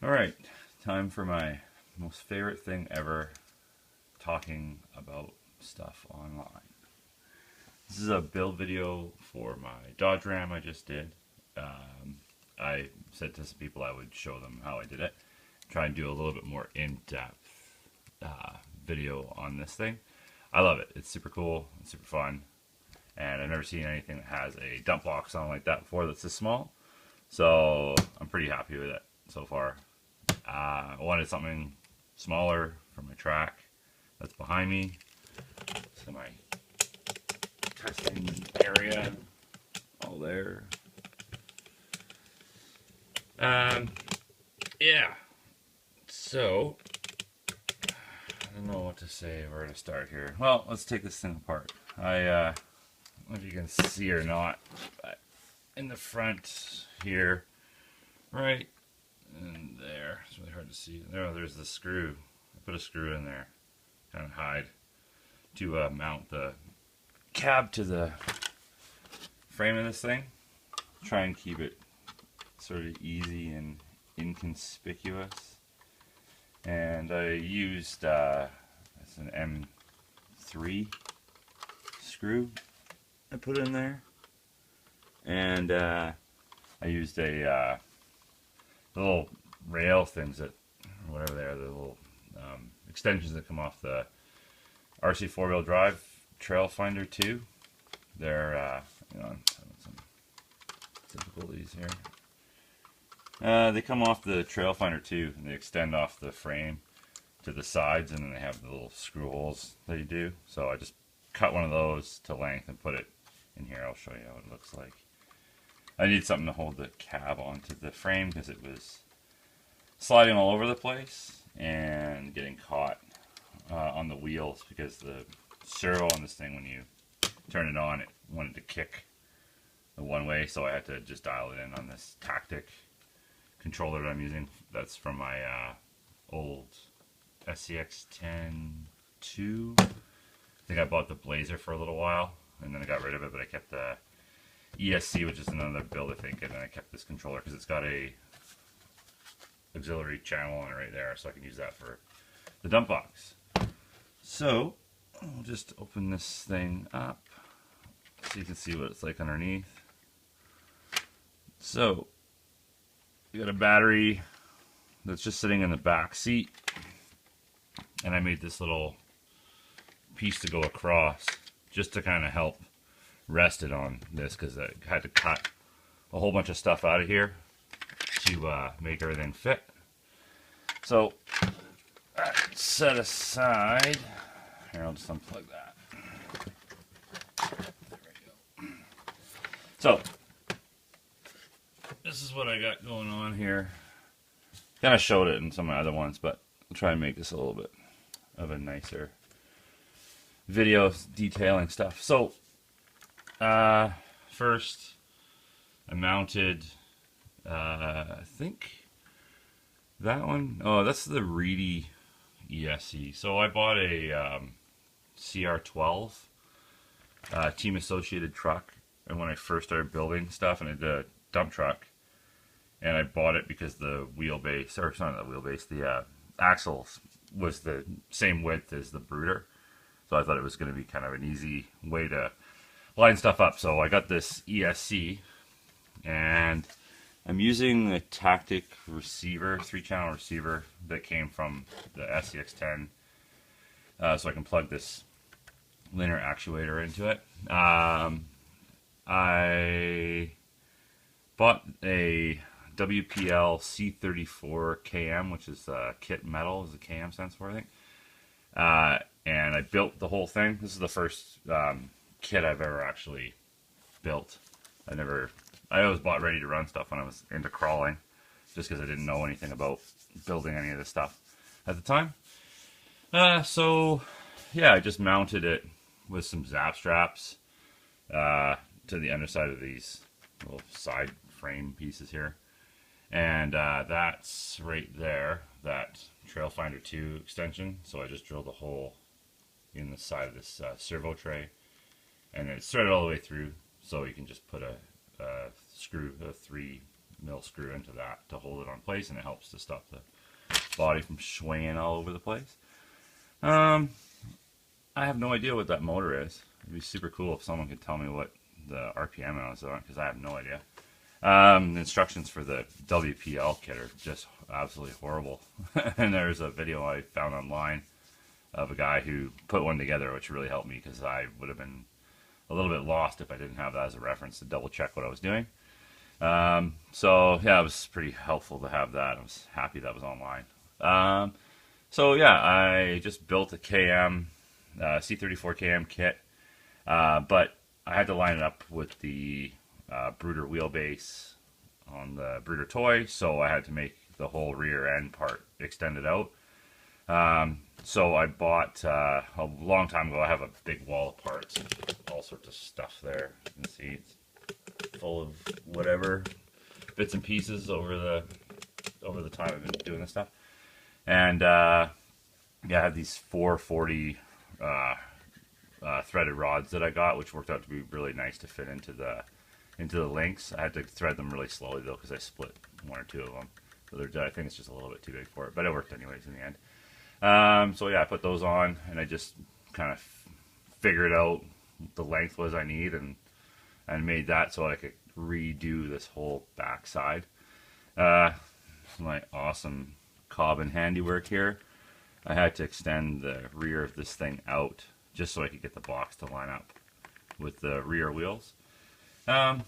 Alright, time for my most favorite thing ever, talking about stuff online. This is a build video for my Dodge Ram I just did. I said to some people I would show them how I did it. Try and do a little bit more in-depth video on this thing. I love it. It's super cool. It's super fun. And I've never seen anything that has a dump box on like that before that's this small. So I'm pretty happy with it so far. I wanted something smaller for my track that's behind me. So my testing area all there. Yeah. So I don't know what to say, where to start here. Well, let's take this thing apart. I don't know if you can see or not, but in the front here, right in there, it's really hard to see. There's the screw. I put a screw in there, kind of hide, to mount the cab to the frame of this thing. Try and keep it sort of easy and inconspicuous. And I used it's an M3 screw I put in there, and I used a little rail things that, or whatever they are, the little extensions that come off the RC 4-wheel drive Trail Finder 2. They're hang on, having some difficulties here. They come off the Trail Finder 2 and they extend off the frame to the sides, and then they have the little screw holes that you do. So I just cut one of those to length and put it in here. I'll show you how it looks like. I need something to hold the cab onto the frame because it was sliding all over the place and getting caught on the wheels, because the servo on this thing, when you turn it on, it wanted to kick the one way, so I had to just dial it in on this tactic controller that I'm using. That's from my old SCX-10 II. I think I bought the Blazer for a little while and then I got rid of it, but I kept the ESC, which is another build I think, and then I kept this controller because it's got a auxiliary channel on it right there, so I can use that for the dump box. So I'll just open this thing up so you can see what it's like underneath. So you got a battery that's just sitting in the back seat, and I made this little piece to go across just to kind of help rest it on this, because I had to cut a whole bunch of stuff out of here to make everything fit. So that's set aside. Here, I'll just unplug that. There we go. So this is what I got going on here. Kind of showed it in some of my other ones, but I'll try and make this a little bit of a nicer video detailing stuff. So first I mounted I think that one, oh, that's the Reedy ESC. So I bought a CR12 team associated truck, and when I first started building stuff, and I did a dump truck, and I bought it because the wheelbase, or it's not the wheelbase, the axles was the same width as the Brooder. So I thought it was going to be kind of an easy way to line stuff up. So I got this ESC, and I'm using a tactic receiver, 3-channel receiver that came from the SCX-10, so I can plug this linear actuator into it. I bought a WPL C34 KM, which is kit metal, is the KM stands for, I think. And I built the whole thing. This is the first kit I've ever actually built. I always bought ready to run stuff when I was into crawling, just because I didn't know anything about building any of this stuff at the time. So yeah, I just mounted it with some zap straps to the underside of these little side frame pieces here. And that's right there, that Trail Finder 2 extension. So I just drilled a hole in the side of this servo tray, and it's threaded all the way through, so you can just put a screw, a 3 mill screw into that to hold it on place, and it helps to stop the body from swaying all over the place. I have no idea what that motor is. It'd be super cool if someone could tell me what the RPM is on, because I have no idea. The instructions for the WPL kit are just absolutely horrible. And there's a video I found online of a guy who put one together, which really helped me, because I would have been a little bit lost if I didn't have that as a reference to double check what I was doing. So yeah, it was pretty helpful to have that. I was happy that was online. So yeah, I just built a KM, C34 KM kit, but I had to line it up with the Brooder wheelbase on the Brooder toy, so I had to make the whole rear end part extended out. So I bought, a long time ago, I have a big wall of parts, all sorts of stuff there. You can see it's full of whatever bits and pieces over the time I've been doing this stuff. And yeah, I have these 440 threaded rods that I got, which worked out to be really nice to fit into the links. I had to thread them really slowly though, because I split one or two of them. So I think it's just a little bit too big for it, but it worked anyways in the end. So yeah, I put those on, and I just kind of figured out what the length was I need, and made that so I could redo this whole back side. My awesome Cobb and handiwork here. I had to extend the rear of this thing out just so I could get the box to line up with the rear wheels. Yeah,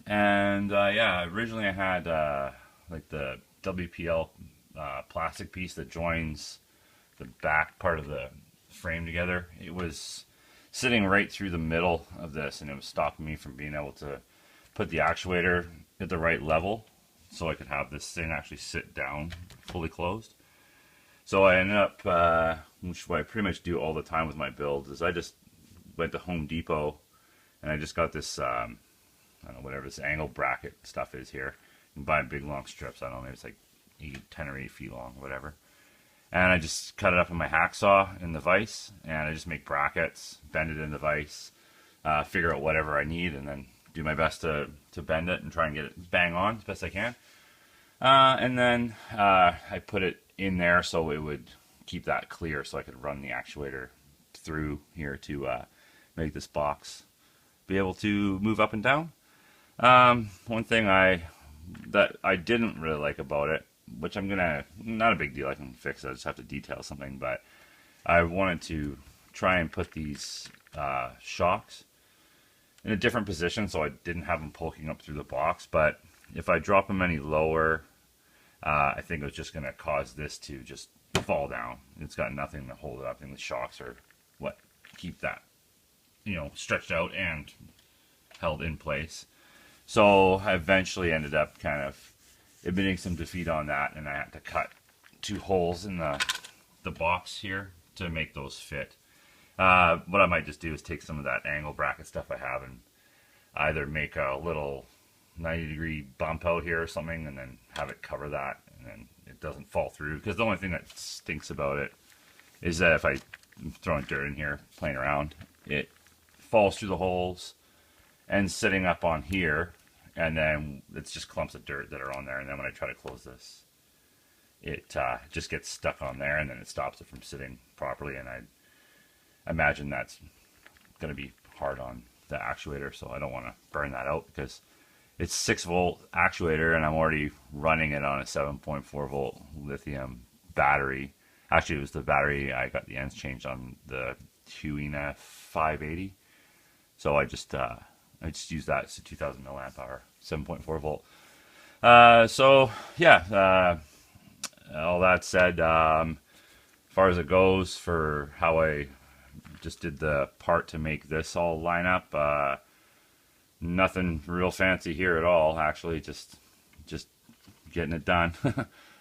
originally I had like the WPL plastic piece that joins the back part of the frame together. It was sitting right through the middle of this, and it was stopping me from being able to put the actuator at the right level so I could have this thing actually sit down fully closed. So I ended up, which what I pretty much do all the time with my builds, is I just went to Home Depot and I just got this, I don't know, whatever this angle bracket stuff is here. You can buy big long strips, I don't know, maybe it's like 10 or 8 feet long, whatever. And I just cut it up in my hacksaw in the vise, and I just make brackets, bend it in the vise, figure out whatever I need, and then do my best to bend it and try and get it bang on as best I can. And then I put it in there so it would keep that clear, so I could run the actuator through here to make this box be able to move up and down. One thing that I didn't really like about it, which not a big deal, I can fix it, I just have to detail something, but I wanted to try and put these shocks in a different position so I didn't have them poking up through the box. But if I drop them any lower, I think it was just going to cause this to just fall down. It's got nothing to hold it up, and the shocks are what keep that, stretched out and held in place. So I eventually ended up kind of admitting some defeat on that, and I had to cut 2 holes in the box here to make those fit. What I might just do is take some of that angle bracket stuff I have and either make a little 90-degree bump out here or something, and then have it cover that, and then it doesn't fall through. Because the only thing that stinks about it is that if I'm throwing dirt in here, playing around, it falls through the holes and sitting up on here, and then it's just clumps of dirt that are on there, and then when I try to close this, it just gets stuck on there, and then it stops it from sitting properly, and I imagine that's going to be hard on the actuator, so I don't want to burn that out, because it's 6-volt actuator, and I'm already running it on a 7.4 volt lithium battery. Actually, it was the battery I got the ends changed on the Huina 580, so I just use that. It's a 2000 milliamp hour, 7.4 volt. So yeah, all that said, as far as it goes for how I just did the part to make this all line up, nothing real fancy here at all. Actually, just getting it done.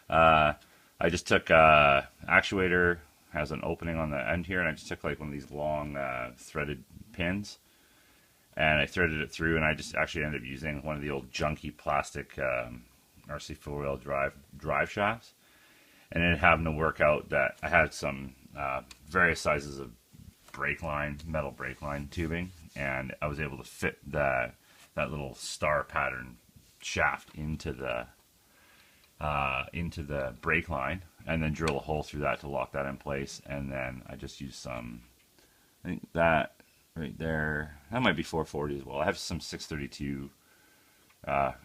I just took actuator, has an opening on the end here, and I just took like one of these long threaded pins, and I threaded it through, and I just actually ended up using one of the old junky plastic RC four-wheel drive shafts, and it happened to work out that I had some various sizes of metal brake line tubing, and I was able to fit that little star pattern shaft into the brake line, and then drill a hole through that to lock that in place. And then I just use some, I think that right there, that might be 440 as well. I have some 632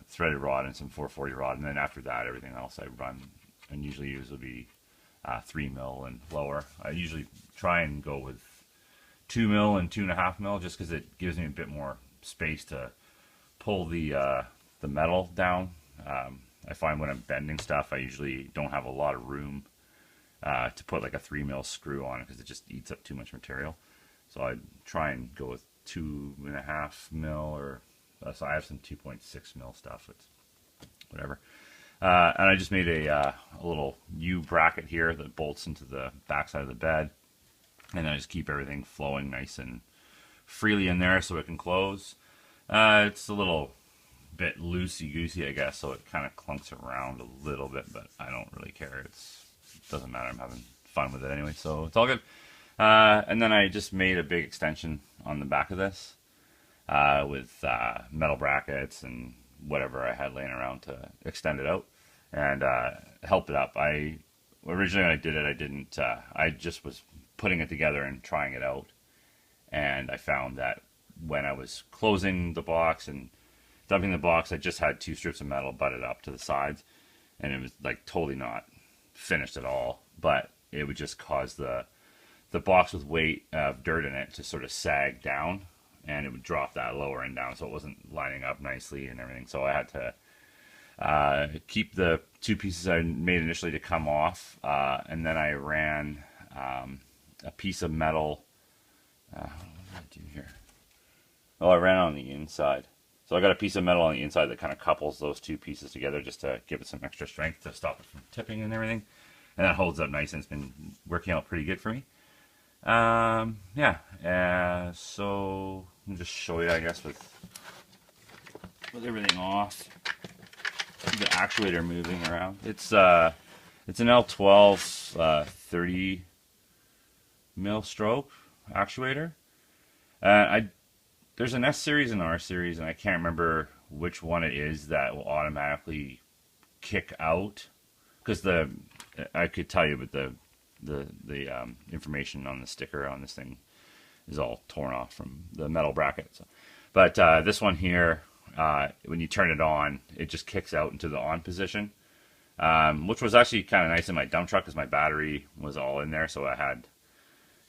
threaded rod and some 440 rod, and then after that, everything else I run and usually use will be 3 mil and lower. I usually try and go with 2 mil and 2.5 mil, just because it gives me a bit more space to pull the metal down. I find when I'm bending stuff, I usually don't have a lot of room to put like a 3 mil screw on it, because it just eats up too much material. So I try and go with 2.5 mil, or so I have some 2.6 mil stuff. It's whatever. And I just made a little U bracket here that bolts into the backside of the bed, and I just keep everything flowing nice and freely in there so it can close. It's a little bit loosey-goosey, I guess, so it kind of clunks around a little bit, but I don't really care. It doesn't matter. I'm having fun with it anyway, so it's all good. And then I just made a big extension on the back of this with metal brackets and whatever I had laying around to extend it out and help it up. Originally when I did it, I just was putting it together and trying it out, and I found that when I was closing the box and dumping the box, I just had 2 strips of metal butted up to the sides, and it was like totally not finished at all, but it would just cause the box with weight of dirt in it to sort of sag down, and it would drop that lower end down, so it wasn't lining up nicely and everything. So I had to keep the 2 pieces I made initially to come off, and then I ran a piece of metal. What did I do here? Oh, I ran it on the inside. So I got a piece of metal on the inside that kind of couples those 2 pieces together, just to give it some extra strength to stop it from tipping and everything. And that holds up nice, and it's been working out pretty good for me. Yeah, so I'll just show you, I guess, with everything off, the actuator moving around. It's an L12 30 mil stroke actuator. There's an S series and R series, and I can't remember which one it is that will automatically kick out, because I could tell you, but the information on the sticker on this thing is all torn off from the metal bracket. So. But this one here, when you turn it on, it just kicks out into the on position, which was actually kind of nice in my dump truck, because my battery was all in there, so I had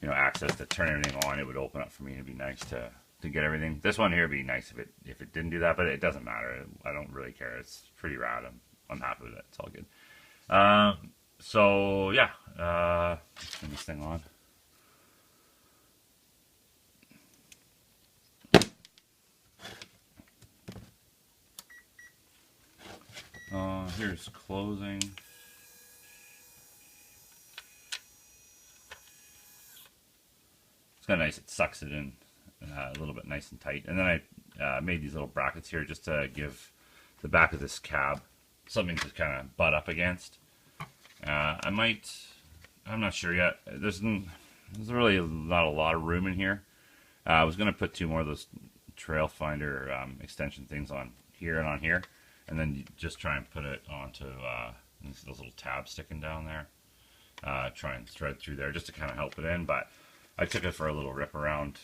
access to turn everything on. It would open up for me. It'd be nice to get everything. This one here would be nice if it didn't do that, but it doesn't matter. I don't really care. It's pretty rad. I'm happy with it. It's all good. So yeah, let's turn this thing on. Here's closing. It's kind of nice. It sucks it in a little bit nice and tight. And then I made these little brackets here just to give the back of this cab something to kind of butt up against. I'm not sure yet. There's really not a lot of room in here. I was going to put 2 more of those trail finder extension things on here and on here, and then just try and put it onto those little tabs sticking down there. Try and thread through there just to kind of help it in, but I took it for a little rip around,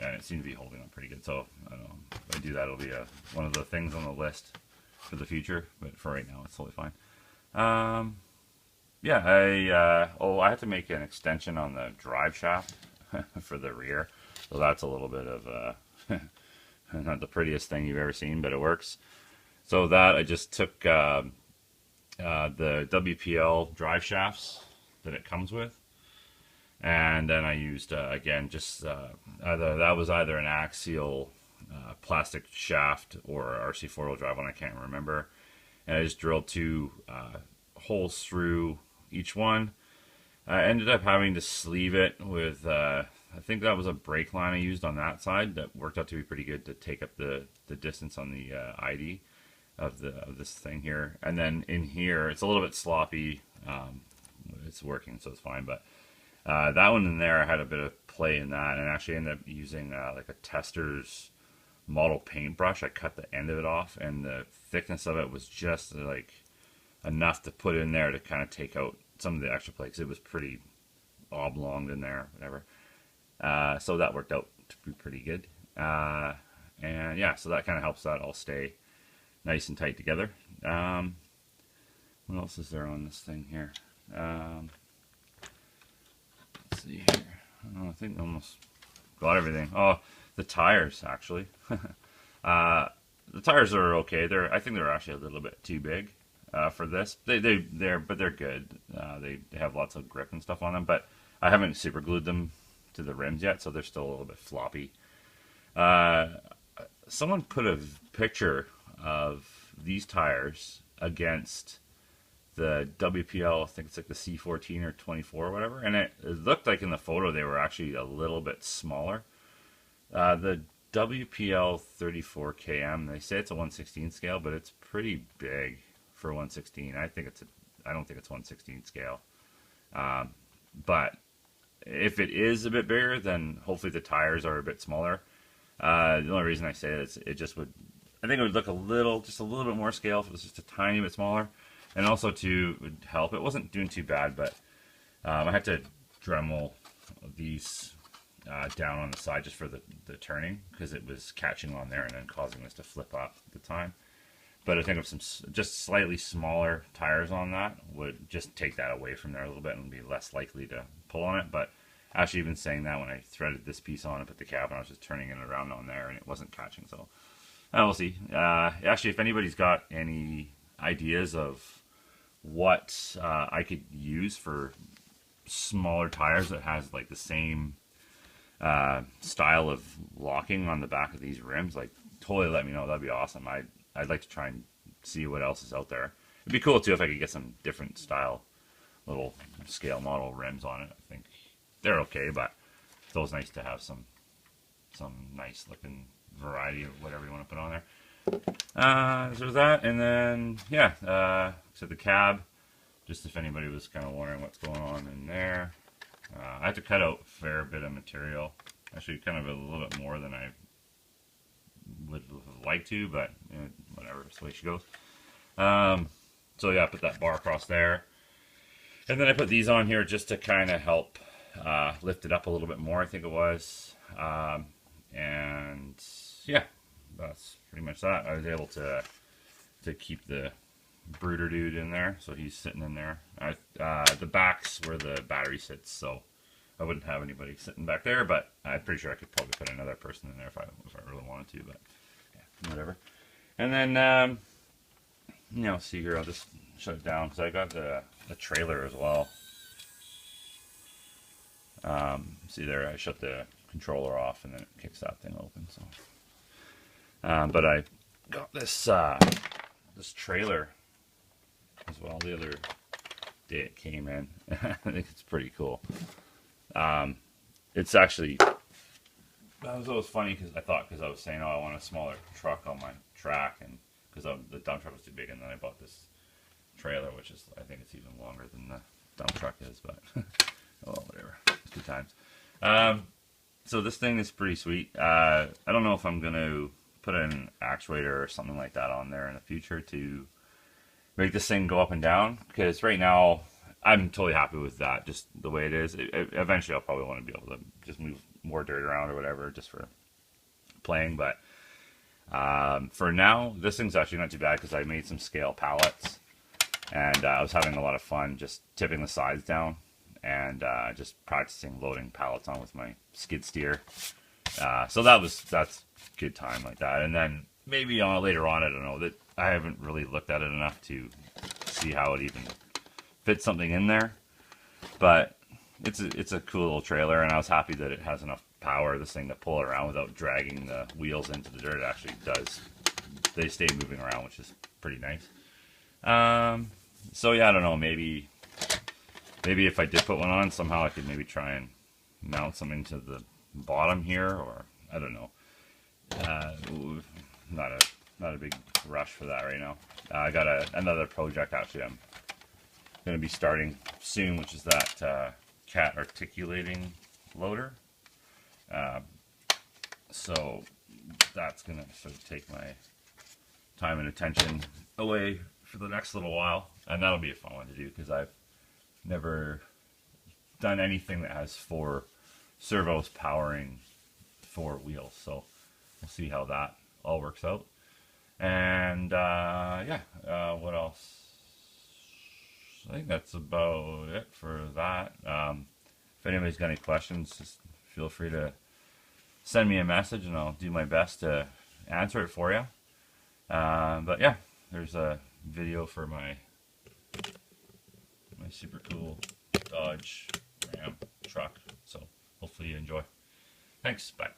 and it seemed to be holding up pretty good. So I don't know, if I do that, it'll be one of the things on the list for the future, but for right now, it's totally fine. Yeah, I had to make an extension on the drive shaft for the rear, so that's a little bit of not the prettiest thing you've ever seen, but it works. So that I just took the WPL drive shafts that it comes with, and then I used again just either an axial plastic shaft or RC4 wheel drive one, I can't remember, and I just drilled 2 holes through each one. I ended up having to sleeve it with I think that was a brake line I used on that side that worked out to be pretty good to take up the distance on the ID of this thing here. And then in here it's a little bit sloppy. It's working, so it's fine, but that one in there I had a bit of play in that, and actually ended up using like a tester's model paintbrush. I cut the end of it off, and the thickness of it was just like enough to put in there to kind of take out some of the extra play, 'cause it was pretty oblong in there, whatever. So that worked out to be pretty good. And yeah, so that kind of helps that all stay nice and tight together. What else is there on this thing here? Let's see here. I think I almost got everything. Oh, the tires, actually. The tires are okay. I think they're actually a little bit too big for this. But they're good. They have lots of grip and stuff on them. But I haven't super glued them to the rims yet, so they're still a little bit floppy. Someone put a picture of these tires against the WPL, I think it's like the C14 or 24 or whatever, and it looked like in the photo they were actually a little bit smaller. The WPL 34 km, they say it's a 1/16 scale, but it's pretty big for 1/16. I don't think it's 1/16 scale. But if it is a bit bigger, then hopefully the tires are a bit smaller. The only reason I say it is I think it would look just a little bit more scale if it was just a tiny bit smaller. And also to help, it wasn't doing too bad, but I had to Dremel these down on the side just for the turning, because it was catching on there and then causing this to flip up at the time. But I think if some just slightly smaller tires on that would just take that away from there a little bit and be less likely to pull on it. But actually, even saying that, when I threaded this piece on and put the cap on, I was just turning it around on there and it wasn't catching. So we'll see. Actually, if anybody's got any ideas of what I could use for smaller tires that has like the same style of locking on the back of these rims, like totally let me know. That'd be awesome. I'd like to try and see what else is out there. It'd be cool too if I could get some different style little scale model rims on it. I think they're okay, but it's always nice to have some nice looking variety of whatever you want to put on there. So that, and then yeah, so the cab, just if anybody was kind of wondering what's going on in there, I had to cut out a fair bit of material, actually kind of a little bit more than I would have liked to, but whatever, it's the way she goes. So yeah, I put that bar across there, and then I put these on here just to kind of help lift it up a little bit more, I think it was. And yeah, that's pretty much that. I was able to keep the brooder dude in there, so he's sitting in there. The back's where the battery sits, so I wouldn't have anybody sitting back there, but I'm pretty sure I could probably put another person in there if I really wanted to, but yeah, whatever. And then see here, I'll just shut it down because I got the trailer as well. See there, I shut the controller off and then it kicks that thing open. So, but I got this trailer as well the other day it came in. I think it's pretty cool. It's actually, that was always funny because I was saying, I want a smaller truck on my track, and because the dump truck was too big, and then I bought this trailer, which is, I think it's even longer than the dump truck is, but oh, whatever, it's good times. So this thing is pretty sweet. I don't know if I'm going to put an actuator or something like that on there in the future to make this thing go up and down, because right now I'm totally happy with that, just the way it is. Eventually I'll probably want to be able to just move more dirt around or whatever just for playing, but for now this thing's actually not too bad because I made some scale pallets, and I was having a lot of fun just tipping the sides down and just practicing loading pallets on with my skid steer. So that's good time like that. And then maybe later on, I don't know, that I haven't really looked at it enough to see how it even fits something in there. But it's a cool little trailer, and I was happy that it has enough power, this thing, to pull it around without dragging the wheels into the dirt. It actually does. They stay moving around, which is pretty nice. So yeah, I don't know, maybe if I did put one on, somehow I could maybe try and mount something to the bottom here, or I don't know. Not a big rush for that right now. I got another project actually I'm going to be starting soon, which is that cat articulating loader. So that's gonna sort of take my time and attention away for the next little while, and that'll be a fun one to do because I've never done anything that has 4 servos powering 4 wheels, so we'll see how that all works out. And yeah, what else? I think that's about it for that. If anybody's got any questions, just feel free to send me a message and I'll do my best to answer it for you. But yeah, there's a video for my super cool Dodge Ram truck, so hopefully you enjoy. Thanks, bye.